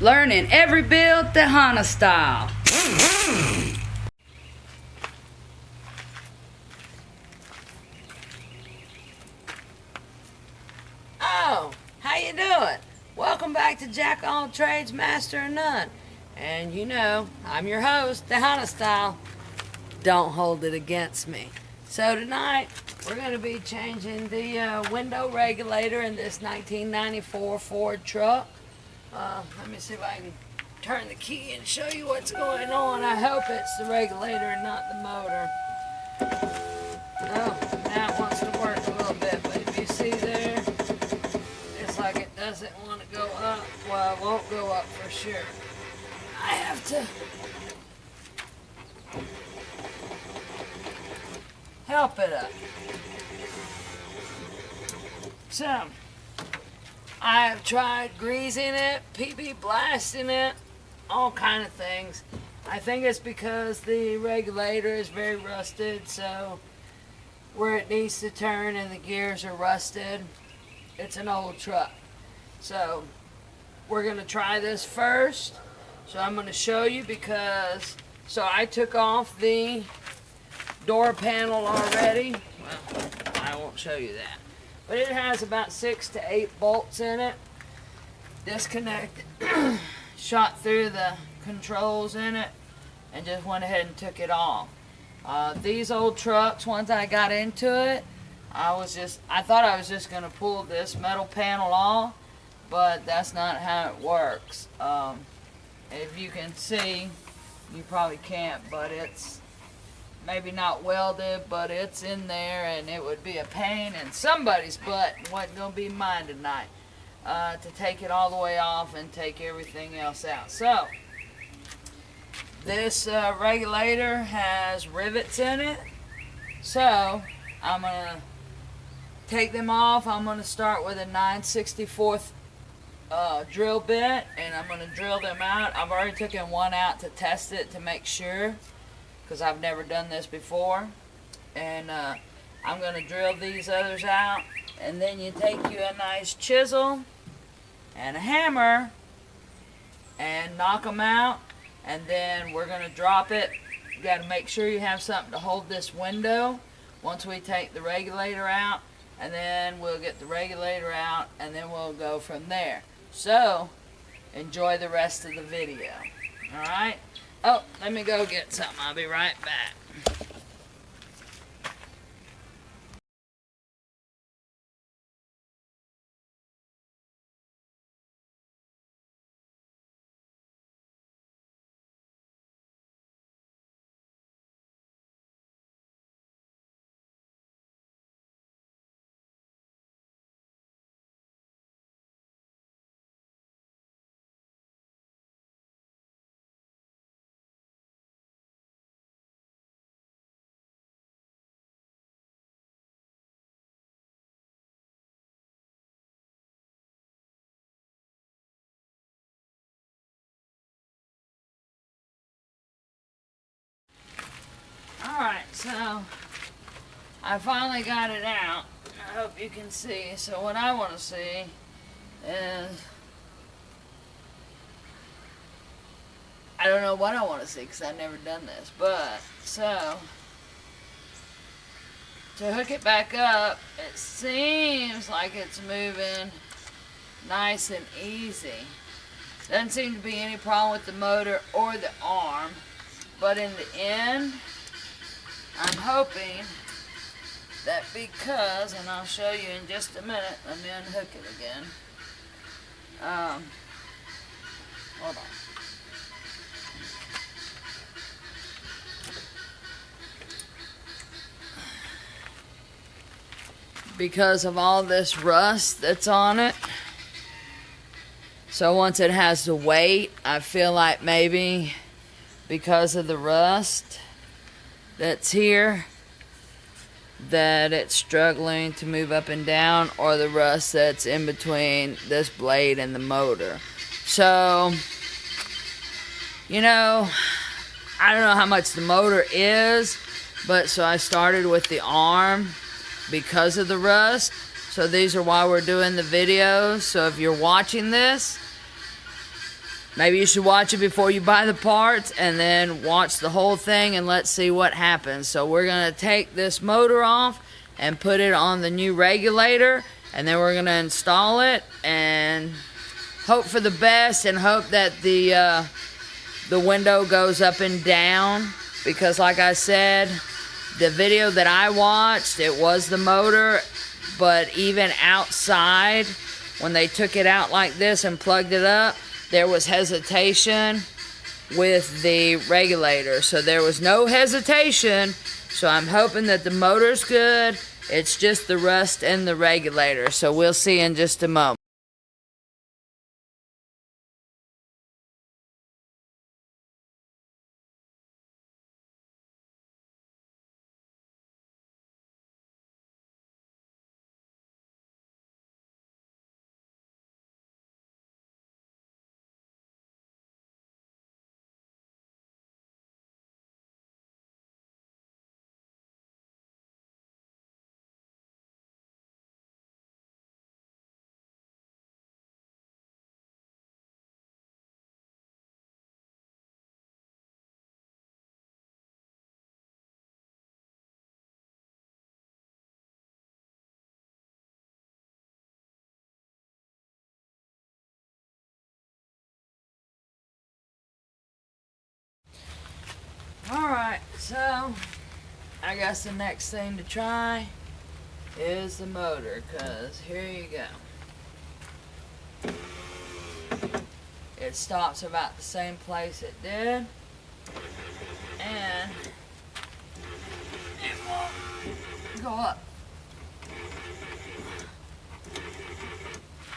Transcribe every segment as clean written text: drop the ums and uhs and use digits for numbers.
Learning every build Tejana style. Oh, how you doing? Welcome back to Jack of all trades, master of none. And you know, I'm your host, Tejana style. Don't hold it against me. So tonight, we're going to be changing the window regulator in this 1994 Ford truck. Let me see if I can turn the key and show you what's going on. I hope it's the regulator and not the motor. Oh, now it wants to work a little bit, but if you see there, it's like it doesn't want to go up. Well, it won't go up for sure. I have to help it up. So, I have tried greasing it, PB blasting it, all kind of things. I think it's because the regulator is very rusted, so where it needs to turn and the gears are rusted, it's an old truck. So, we're going to try this first. So I'm going to show you so I took off the door panel already. Well, I won't show you that. But it has about 6 to 8 bolts in it. Disconnected, shot through the controls in it, and just went ahead and took it off. These old trucks, once I got into it, I thought I was just going to pull this metal panel off, but that's not how it works. If you can see, you probably can't, but it's maybe not welded, but it's in there, and it would be a pain in somebody's butt. It wasn't going to be mine tonight to take it all the way off and take everything else out. So, this regulator has rivets in it, so I'm going to take them off. I'm going to start with a 9/64 drill bit, and I'm going to drill them out. I've already taken one out to test it to make sure, because I've never done this before. And I'm going to drill these others out, and then you take you a nice chisel and a hammer and knock them out, and then we're going to drop it. You got to make sure you have something to hold this window once we take the regulator out, and then we'll get the regulator out, and then we'll go from there. So, enjoy the rest of the video. Alright? Oh, let me go get something. I'll be right back. Alright, so I finally got it out. I hope you can see. So what I want to see is, I don't know what I want to see because I've never done this, but so to hook it back up, it seems like it's moving nice and easy. Doesn't seem to be any problem with the motor or the arm, but in the end, I'm hoping that because, and I'll show you in just a minute, let me unhook it again. Hold on. Because of all this rust that's on it, so once it has the weight, I feel like maybe because of the rust that's here, that it's struggling to move up and down, or the rust that's in between this blade and the motor. So, you know, I don't know how much the motor is, but so I started with the arm because of the rust. So these are why we're doing the videos. So if you're watching this, maybe you should watch it before you buy the parts and then watch the whole thing and let's see what happens. So we're going to take this motor off and put it on the new regulator, and then we're going to install it and hope for the best and hope that the window goes up and down, because like I said, the video that I watched, it was the motor, but even outside, when they took it out like this and plugged it up, there was hesitation with the regulator. So there was no hesitation, so I'm hoping that the motor's good. It's just the rust in the regulator, so we'll see in just a moment. Alright, so I guess the next thing to try is the motor, because here you go. It stops about the same place it did, and it won't go up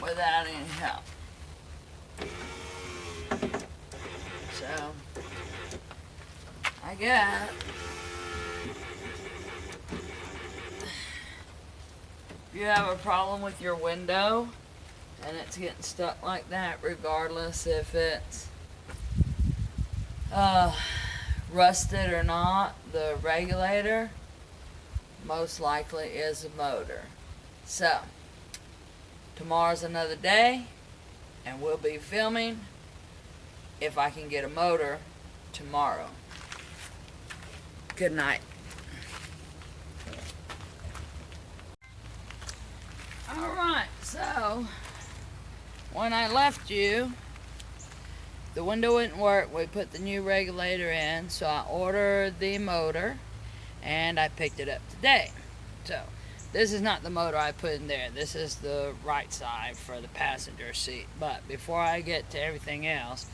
without any help. So I guess if you have a problem with your window and it's getting stuck like that, regardless if it's rusted or not, the regulator most likely is a motor. So tomorrow's another day, and we'll be filming if I can get a motor tomorrow. Good night. Alright, so when I left you, the window wouldn't work. We put the new regulator in, so I ordered the motor and I picked it up today. So this is not the motor I put in there. This is the right side for the passenger seat. But before I get to everything else,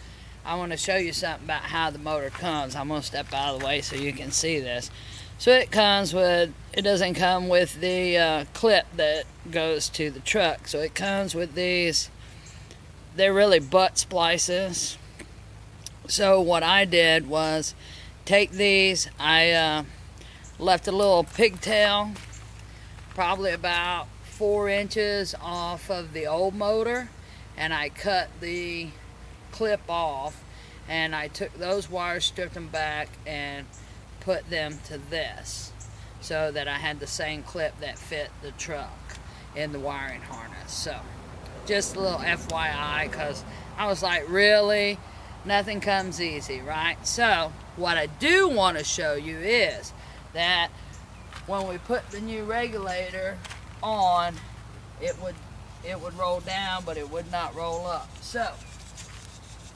I want to show you something about how the motor comes. I'm going to step out of the way so you can see this. So it comes with, it doesn't come with the clip that goes to the truck. So it comes with these, they're really butt splices. So what I did was take these, I left a little pigtail, probably about 4 inches off of the old motor, and I cut the clip off, and I took those wires, stripped them back, and put them to this, so that I had the same clip that fit the truck in the wiring harness. So just a little FYI, because I was like, really? Nothing comes easy, right? So what I do want to show you is that when we put the new regulator on, it would roll down, but it would not roll up. So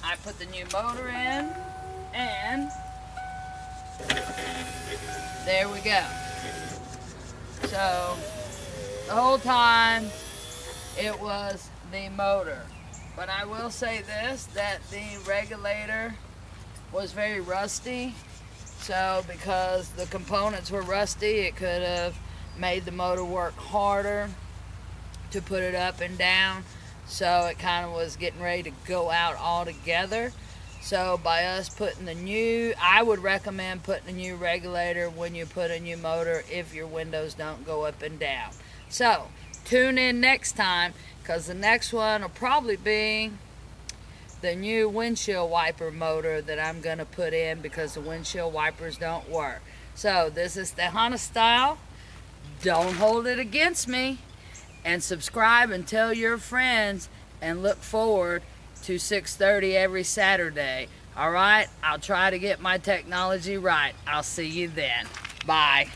I put the new motor in, and there we go. So the whole time it was the motor. But I will say this, that the regulator was very rusty. So because the components were rusty, it could have made the motor work harder to put it up and down. So it kind of was getting ready to go out altogether. So by us putting the new, I would recommend putting a new regulator when you put a new motor if your windows don't go up and down. So tune in next time, because the next one will probably be the new windshield wiper motor that I'm going to put in, because the windshield wipers don't work. So this is the Honda style. Don't hold it against me. And subscribe and tell your friends, and look forward to 6:30 every Saturday. All right? I'll try to get my technology right. I'll see you then. Bye.